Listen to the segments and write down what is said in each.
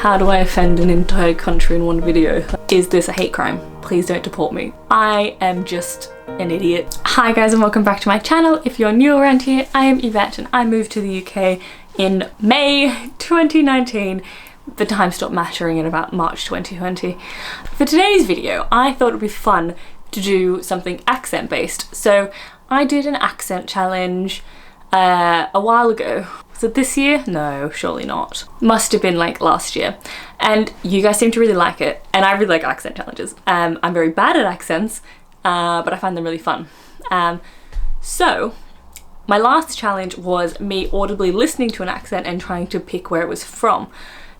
How do I offend an entire country in one video? Is this a hate crime? Please don't deport me. I am just an idiot. Hi guys and welcome back to my channel. If you're new around here, I am Yvette and I moved to the UK in May 2019. The time stopped mattering in about March 2020. For today's video, I thought it would be fun to do something accent based. So I did an accent challenge a while ago. Was it this year? No, surely not. Must have been like last year. And you guys seem to really like it. And I really like accent challenges. I'm very bad at accents, but I find them really fun. So my last challenge was me audibly listening to an accent and trying to pick where it was from.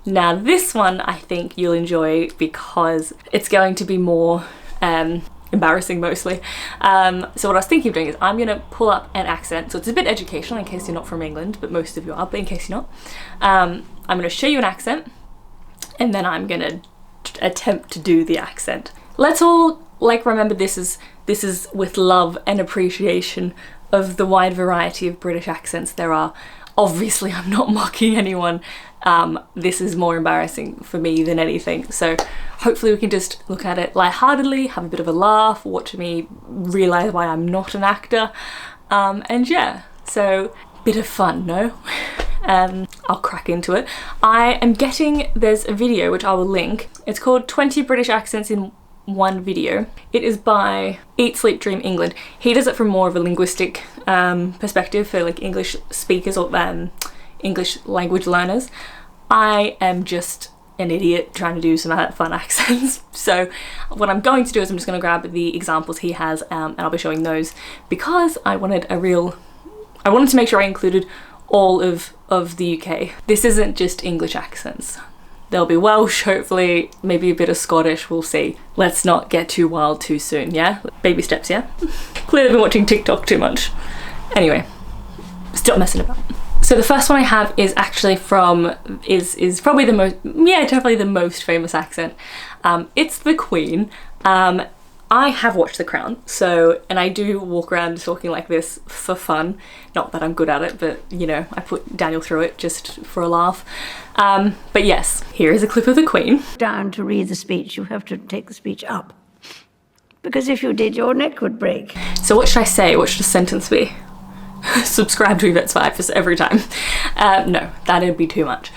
Now this one I think you'll enjoy because it's going to be more embarrassing mostly. So what I was thinking of doing is I'm gonna pull up an accent, so it's a bit educational in case you're not from England, but most of you are, but in case you're not, I'm gonna show you an accent and then I'm gonna attempt to do the accent. Let's all remember this is with love and appreciation of the wide variety of British accents there are. Obviously I'm not mocking anyone. This is more embarrassing for me than anything, so hopefully we can just look at it lightheartedly, have a bit of a laugh, watch me realise why I'm not an actor, and yeah, so bit of fun, no? I'll crack into it. I am getting, there's a video which I will link, it's called 20 British Accents in One Video. It is by Eat Sleep Dream England. He does it from more of a linguistic perspective for like English speakers or English language learners. I am just an idiot trying to do some fun accents. So what I'm going to do is I'm just going to grab the examples he has and I'll be showing those because I wanted to make sure I included all of the UK. This isn't just English accents. There'll be Welsh, hopefully, maybe a bit of Scottish, we'll see. Let's not get too wild too soon, yeah? Baby steps, yeah? Clearly been watching TikTok too much. Anyway, stop messing about. So the first one I have is actually from, is probably the most, yeah, definitely the most famous accent. It's the Queen. I have watched The Crown, so, and I do walk around talking like this for fun. Not that I'm good at it, but you know, I put Daniel through it just for a laugh. But yes, here is a clip of the Queen. Down to read the speech, you have to take the speech up. Because if you did, your neck would break. So what should I say? What should a sentence be? Subscribe to Yvette's Vibes every time. No, that'd be too much.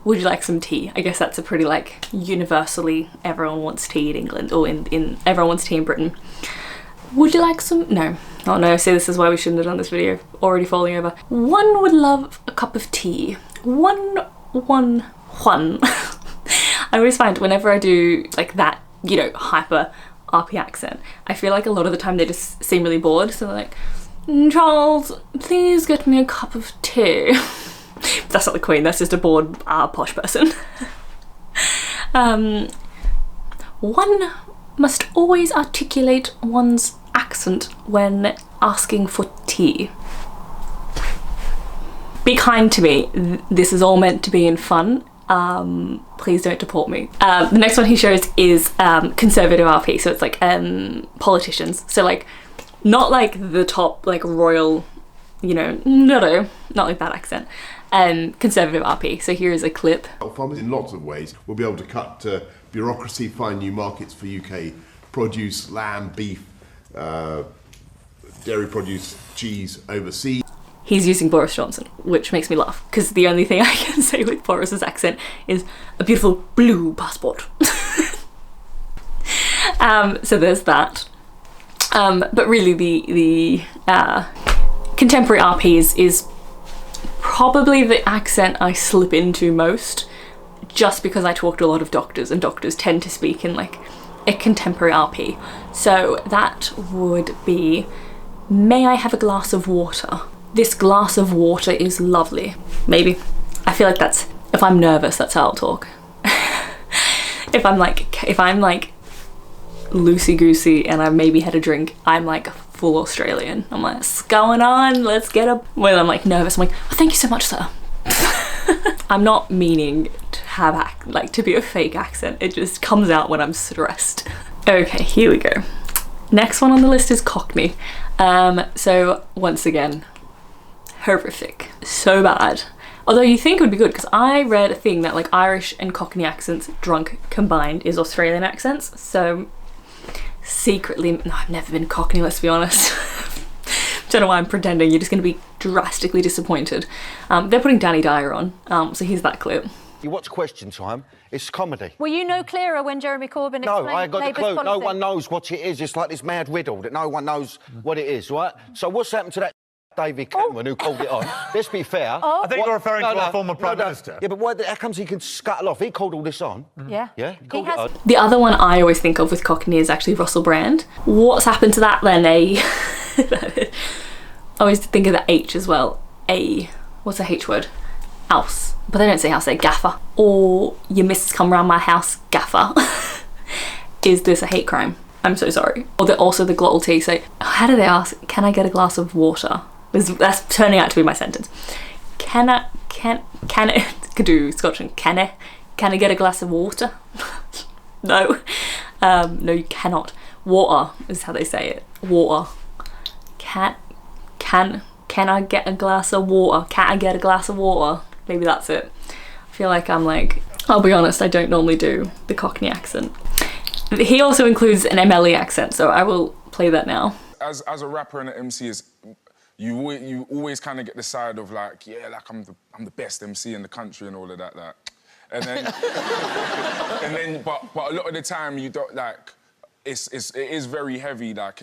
Would you like some tea? I guess that's a pretty like universally everyone wants tea in England, or in everyone wants tea in Britain. Would you like some? No. Oh no, see, this is why we shouldn't have done this video. Already falling over. One would love a cup of tea. One. I always find whenever I do like that, you know, hyper RP accent, I feel like a lot of the time they just seem really bored, so they're like, Charles, please get me a cup of tea. That's not the Queen, that's just a bored posh person. One must always articulate one's accent when asking for tea. Be kind to me, this is all meant to be in fun. Please don't deport me. The next one he shows is conservative RP, so it's like politicians. So like, not like the top like royal, you know, no, not like that accent. Conservative RP. So here is a clip. Farmers in lots of ways will be able to cut bureaucracy, find new markets for UK produce, lamb, beef, dairy produce, cheese overseas. He's using Boris Johnson, which makes me laugh because the only thing I can say with Boris's accent is a beautiful blue passport. So there's that. But really the contemporary RP is probably the accent I slip into most, just because I talk to a lot of doctors and doctors tend to speak in like a contemporary RP. So that would be, may I have a glass of water? This glass of water is lovely. Maybe. I feel like that's, if I'm nervous, that's how I'll talk. If I'm like loosey-goosey and I've maybe had a drink, I'm like full Australian. I'm like, what's going on? Let's get up. When I'm like nervous, I'm like, oh, thank you so much, sir. I'm not meaning to have to be a fake accent. It just comes out when I'm stressed. Okay, here we go. Next one on the list is Cockney. So once again, horrific, so bad. Although you think it would be good, because I read a thing that like Irish and Cockney accents drunk combined is Australian accents. So secretly, no, I've never been Cockney, let's be honest. Don't know why I'm pretending. You're just going to be drastically disappointed. They're putting Danny Dyer on, so here's that clip. You watch Question Time, it's comedy. Were you no clearer when Jeremy Corbyn No, explained I ain't got Labour's the clue. policy? No one knows what it is. It's like this mad riddle that no one knows what it is, right? So what's happened to that David Cameron who called it on? Let's be fair. I think you're referring to our former Prime Minister. Yeah, but how comes he can scuttle off? He called all this on. Yeah. Yeah? He has. The other one I always think of with Cockney is actually Russell Brand. What's happened to that then, eh? I always think of the H as well. What's the H word? House. But they don't say house, they say gaffer. Or your missus come round my house, gaffer. Is this a hate crime? I'm so sorry. Or also the glottal T say, how do they ask, can I get a glass of water? That's turning out to be my sentence. Can I could do Scotch and can I get a glass of water? No. No, you cannot. Water is how they say it. Water. Can I get a glass of water? Can I get a glass of water? Maybe that's it. I feel like I'm like, I'll be honest, I don't normally do the Cockney accent. He also includes an MLE accent, so I will play that now. As a rapper and an MC, you always kind of get the side of like, yeah, like I'm the best MC in the country and all of that. And then, but a lot of the time you don't like. It is very heavy. Like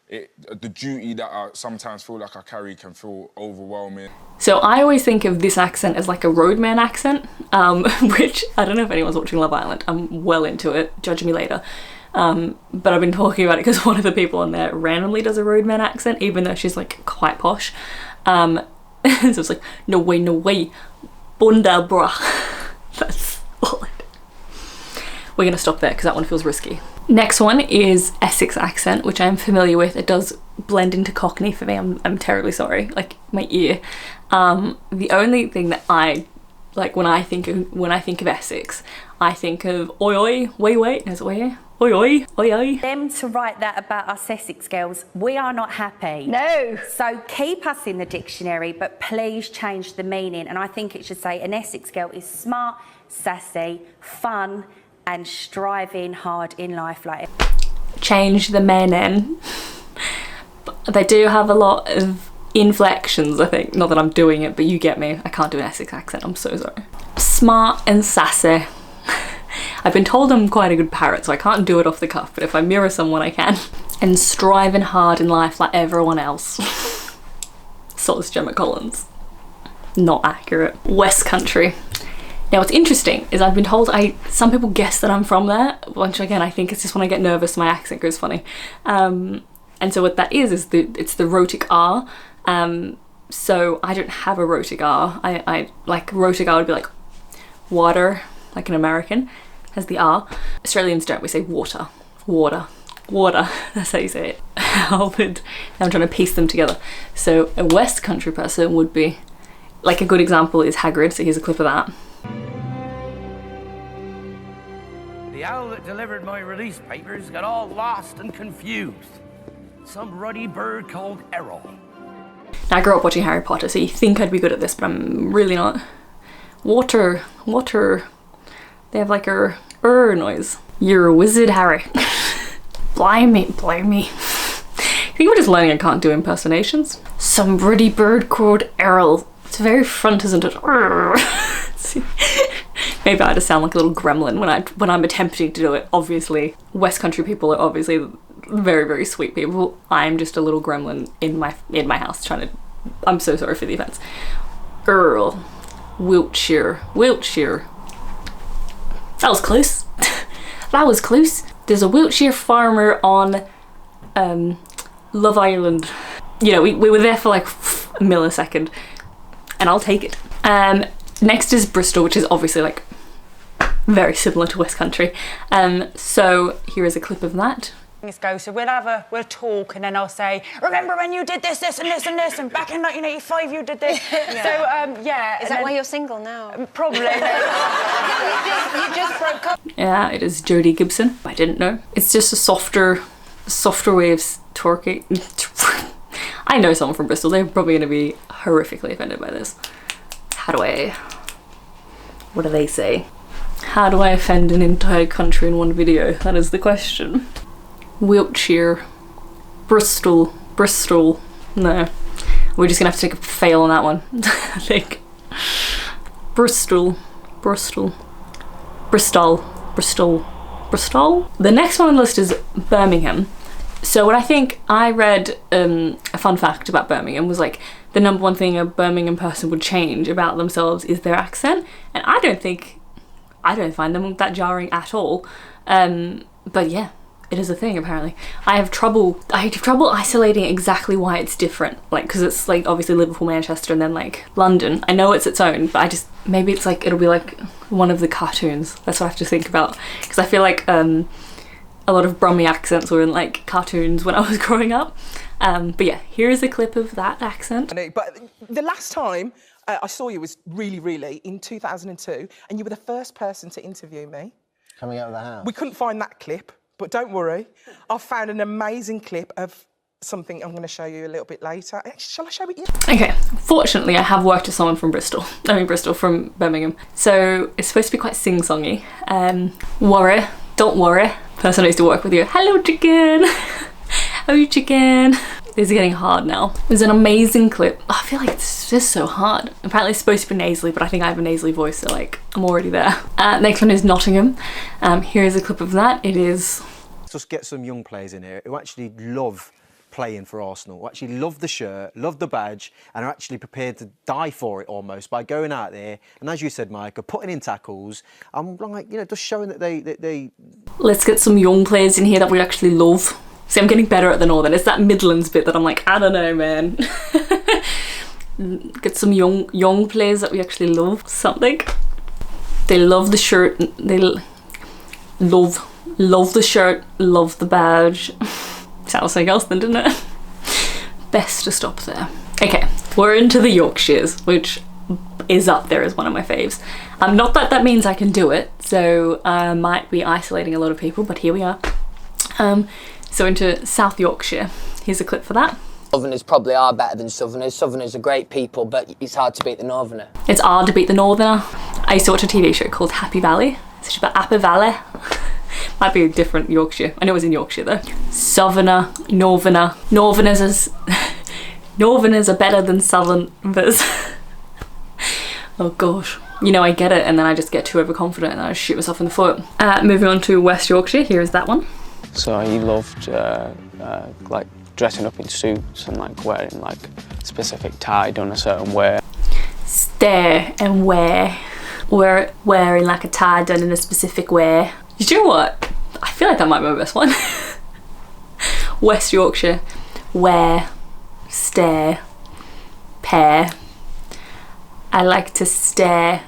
the duty that I sometimes feel like I carry can feel overwhelming. So I always think of this accent as like a Roadman accent, which I don't know if anyone's watching Love Island. I'm well into it, judge me later. But I've been talking about it because one of the people on there randomly does a Roadman accent, even though she's like quite posh. So it's like, no way, bunda bra. That's all I do. We're gonna stop there because that one feels risky. Next one is Essex accent, which I'm familiar with. It does blend into Cockney for me. I'm terribly sorry, like my ear. The only thing that I like when I think of Essex, I think of oi oi, wait, no, it's oi oi. Them to write that about us Essex girls, we are not happy. No. So keep us in the dictionary, but please change the meaning. And I think it should say an Essex girl is smart, sassy, fun, and striving hard in life. Like, change the meaning. They do have a lot of inflections, I think. Not that I'm doing it, but you get me. I can't do an Essex accent, I'm so sorry. Smart and sassy. I've been told I'm quite a good parrot, so I can't do it off the cuff, but if I mirror someone, I can. And striving hard in life like everyone else. So is Gemma Collins. Not accurate. West Country. Now what's interesting is I've been told some people guess that I'm from there, which again I think it's just when I get nervous my accent goes funny. And so what that is it's the rhotic R. So I don't have a rhotic R. I like rhotic R would be like water, like an American, has the R. Australians don't, we say water. That's how you say it. Now I'm trying to piece them together. So a West Country person would be, like a good example is Hagrid, so here's a clip of that. The owl that delivered my release papers got all lost and confused. Some ruddy bird called Errol. Now I grew up watching Harry Potter, so you think I'd be good at this, but I'm really not. Water. They have like a noise. You're a wizard, Harry. Blimey. I think we're just learning I can't do impersonations. Some ruddy bird called Errol. It's very front, isn't it? Maybe I just sound like a little gremlin when I'm attempting to do it. Obviously, West Country people are obviously very, very sweet people. I'm just a little gremlin in my house trying to. I'm so sorry for the offence. Earl, Wiltshire. That was close. That was close. There's a Wiltshire farmer on Love Island. You know, we were there for like a millisecond, and I'll take it. Next is Bristol, which is obviously like very similar to West Country. So here is a clip of that. Go, so we'll talk, and then I'll say, remember when you did this and this and this, and back in 1985 you did this. Yeah. So yeah. Is that why you're single now? Probably. you just broke up. Yeah, it is Jodie Gibson. I didn't know. It's just a softer way of talking. I know someone from Bristol. They're probably going to be horrifically offended by this. what do they say? How do I offend an entire country in one video? That is the question. Wiltshire, Bristol, no. We're just gonna have to take a fail on that one, I think. Bristol. The next one on the list is Birmingham. So what I read a fun fact about Birmingham was like the number one thing a Birmingham person would change about themselves is their accent, and I don't find them that jarring at all. But yeah, it is a thing apparently. I have trouble isolating exactly why it's different, like because it's like obviously Liverpool, Manchester, and then like London. I know it's its own, but maybe it's like it'll be like one of the cartoons. That's what I have to think about, because I feel like a lot of Brummie accents were in like cartoons when I was growing up. But yeah, here is a clip of that accent. But the last time I saw you was really in 2002, and you were the first person to interview me. Coming out of the house. We couldn't find that clip, but don't worry. I've found an amazing clip of something I'm going to show you a little bit later. Shall I show it you? Okay, fortunately I have worked with someone from Bristol. From Birmingham. So it's supposed to be quite sing-songy. Don't worry. Person I used to work with you. Hello chicken! How are you chicken? This is getting hard now. There's an amazing clip. Oh, I feel like it's just so hard. Apparently it's supposed to be nasally, but I think I have a nasally voice, so like, I'm already there. Next one is Nottingham. Here's a clip of that. It is... Let's just get some young players in here who actually love playing for Arsenal, who actually love the shirt, love the badge, and are actually prepared to die for it almost by going out there and, as you said, Mike, are putting in tackles. I'm like, you know, just showing that they... Let's get some young players in here that we actually love. See, I'm getting better at the Northern. It's that Midlands bit that I'm like, I don't know, man. Get some young players that we actually love. Something. They love the shirt. They love the shirt. Love the badge. Sounds something else then, didn't it? Best to stop there. Okay, we're into the Yorkshires, which is up there as one of my faves. Not that means I can do it, so I might be isolating a lot of people, but here we are. So into South Yorkshire. Here's a clip for that. Southerners probably are better than Southerners. Southerners are great people, but it's hard to beat the Northerner. It's hard to beat the Northerner. I used to watch a TV show called Happy Valley. It's about Happy Valley. Might be a different Yorkshire. I know it was in Yorkshire though. Southerner, Northerner. Northerners are better than Southerners. Oh gosh. You know, I get it and then I just get too overconfident and I shoot myself in the foot. Moving on to West Yorkshire, here is that one. So he loved like dressing up in suits and like wearing like specific tie done a certain way. Stare and wearing like a tie done in a specific way. You know what? I feel like that might be my best one. West Yorkshire, wear, stare, pair. I like to stare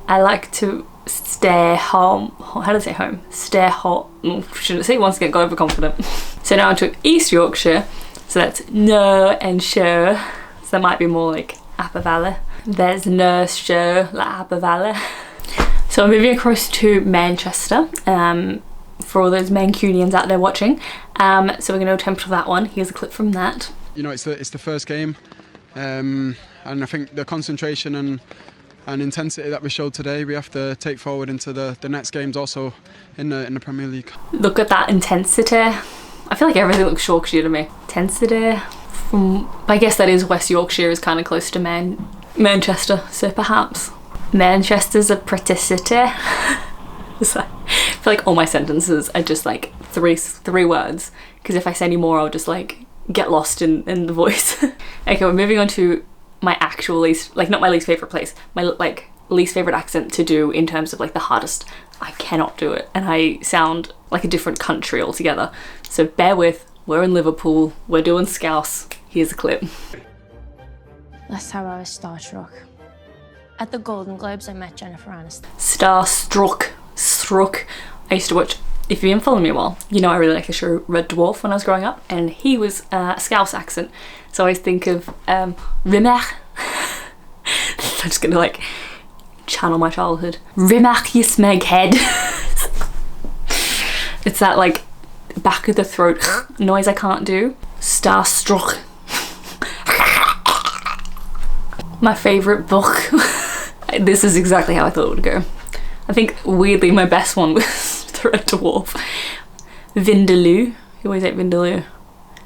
home. How do I say home? Stare hot. Shouldn't say once again, got overconfident. So now onto East Yorkshire. So that's no and show. So that might be more like Upper Valley. There's no show like Upper Valley. So I'm moving across to Manchester. For all those Mancunians out there watching. So we're going to attempt for that one. Here's a clip from that. You know, it's the first game. And I think the concentration and intensity that we showed today, we have to take forward into the next games also in the Premier League. Look at that intensity. I feel like everything looks Yorkshire to me. Intensity. I guess that is West Yorkshire is kind of close to Manchester, so perhaps. Manchester's a pretty city. I feel like all my sentences are just like three words, because if I say any more I'll just like get lost in the voice. Okay, we're moving on to my actual not my least favourite place, my like least favourite accent to do in terms of like the hardest. I cannot do it and I sound like a different country altogether. So bear with, we're in Liverpool, we're doing Scouse. Here's a clip. Last time I was starstruck. At the Golden Globes I met Jennifer Aniston. Starstruck. I used to watch, if you've been following me a while, you know I really like the show Red Dwarf when I was growing up, and he was a Scouse accent. So I always think of Rimmer. I'm just gonna like channel my childhood. Rimmer you smeg head. It's that like back of the throat noise I can't do. Starstruck. My favourite book. This is exactly how I thought it would go. I think weirdly my best one was the Red Dwarf. Vindaloo. You always ate Vindaloo.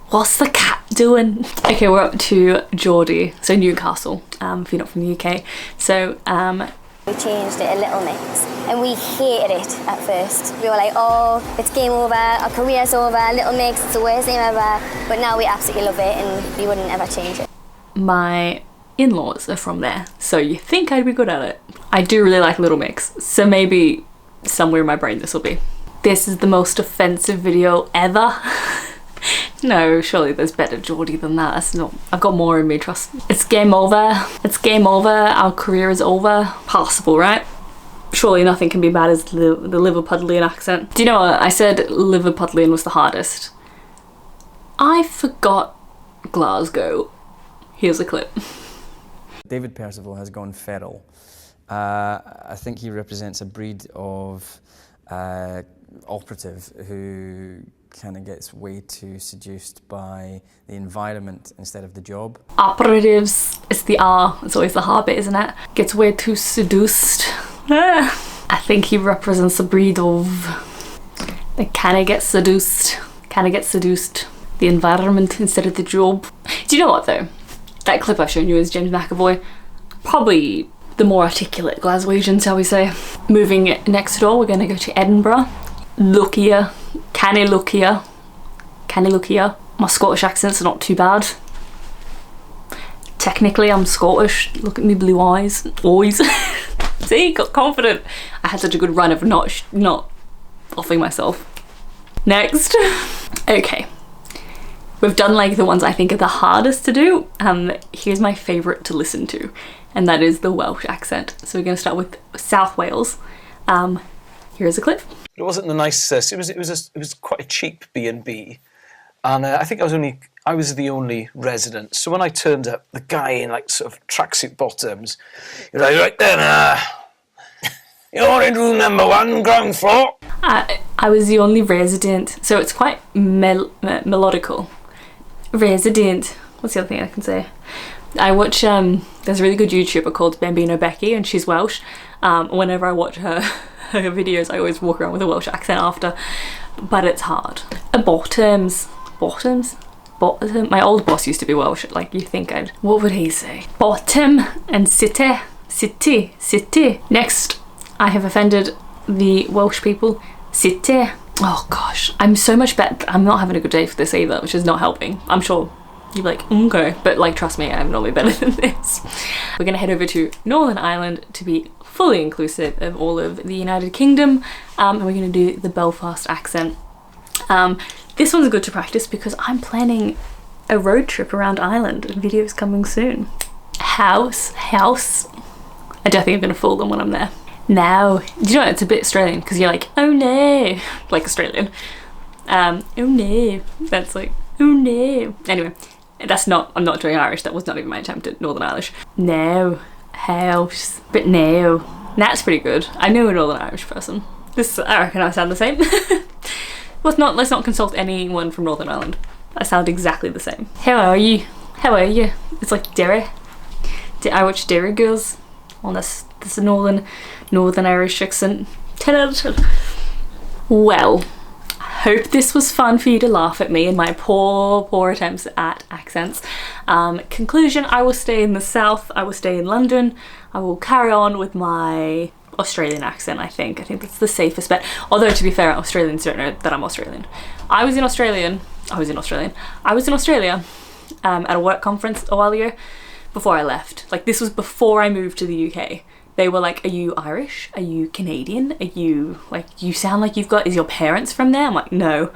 What's the cat doing? Okay, we're up to Geordie, so Newcastle, if you're not from the UK. So, we changed it a little mix and we hated it at first. We were like, oh, it's game over, our career's over, Little Mix, it's the worst name ever. But now we absolutely love it and we wouldn't ever change it. My in-laws are from there, so you think I'd be good at it. I do really like Little Mix, so maybe somewhere in my brain this will be. This is the most offensive video ever. No, surely there's better Geordie than that. That's not, I've got more in me, trust me. It's game over. It's game over. Our career is over. Possible, right? Surely nothing can be bad as the Liverpudlian accent. Do you know what? I said Liverpudlian was the hardest. I forgot Glasgow. Here's a clip. David Percival has gone feral. I think he represents a breed of operative who kind of gets way too seduced by the environment instead of the job. Operatives, it's the R, it's always the hard bit, isn't it? Gets way too seduced. I think he represents a breed of that kind of gets seduced, the environment instead of the job. Do you know what though? That clip I've shown you is James McAvoy. Probably the more articulate Glaswegian, shall we say. Moving next door, we're gonna go to Edinburgh. Luckier. Canny luckier. My Scottish accents are not too bad. Technically I'm Scottish. Look at me blue eyes. Always. See, got confident. I had such a good run of not offing myself. Next. Okay. We've done like the ones I think are the hardest to do. Here's my favourite to listen to, and that is the Welsh accent. So we're going to start with South Wales. Here's a clip. It wasn't the nicest. It was quite a cheap B&B, and I think I was the only resident. So when I turned up, the guy in like sort of tracksuit bottoms, he was like, right then, you're in room number 1, ground floor. I was the only resident, so it's quite melodical. Resident. What's the other thing I can say? I watch. There's a really good YouTuber called Bambino Becky, and she's Welsh. Whenever I watch her videos, I always walk around with a Welsh accent after, but it's hard. Bottoms. My old boss used to be Welsh. Like, you think I'd. What would he say? Bottom and city. Next, I have offended the Welsh people. City. Oh gosh, I'm so much better. I'm not having a good day for this either, which is not helping. I'm sure you're like, okay, but like, trust me, I'm normally better than this. We're gonna head over to Northern Ireland to be fully inclusive of all of the United Kingdom, and we're gonna do the Belfast accent. This one's good to practice because I'm planning a road trip around Ireland, and videos coming soon. House. I don't think I'm gonna fool them when I'm there. Now, do you know, it's a bit Australian because you're like, oh no, like Australian. Oh no, that's like, oh no. Anyway, that's not, I'm not doing Irish, that was not even my attempt at Northern Irish. No, house, but no. That's pretty good. I know a Northern Irish person. I reckon I sound the same. Let's not consult anyone from Northern Ireland. I sound exactly the same. How are you? It's like Derry. I watch Derry Girls on this Northern Irish accent. 10 out of 10. Well, I hope this was fun for you to laugh at me and my poor attempts at accents. Conclusion, I will stay in the south, I will stay in London, I will carry on with my Australian accent, I think. I think that's the safest bet. Although, to be fair, Australians don't know that I'm Australian. I was in Australia at a work conference a while ago before I left. Like, this was before I moved to the UK. They were like, are you Irish? Are you Canadian? Are you, like, you sound like you've got, is your parents from there? I'm like, no.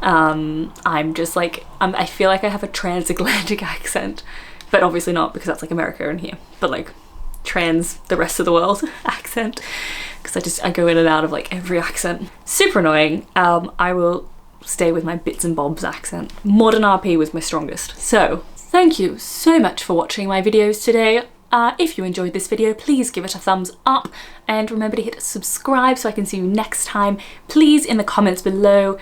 I'm just like, I feel like I have a transatlantic accent, but obviously not because that's like America in here, but like the rest of the world accent, because I go in and out of like every accent. Super annoying. I will stay with my bits and bobs accent. Modern RP was my strongest. So, thank you so much for watching my videos today. If you enjoyed this video, please give it a thumbs up and remember to hit subscribe so I can see you next time. Please, in the comments below,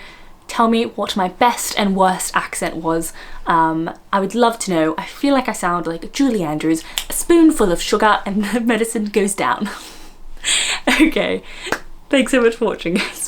Tell me what my best and worst accent was. I would love to know. I feel like I sound like Julie Andrews. A spoonful of sugar and the medicine goes down. Okay, thanks so much for watching, guys.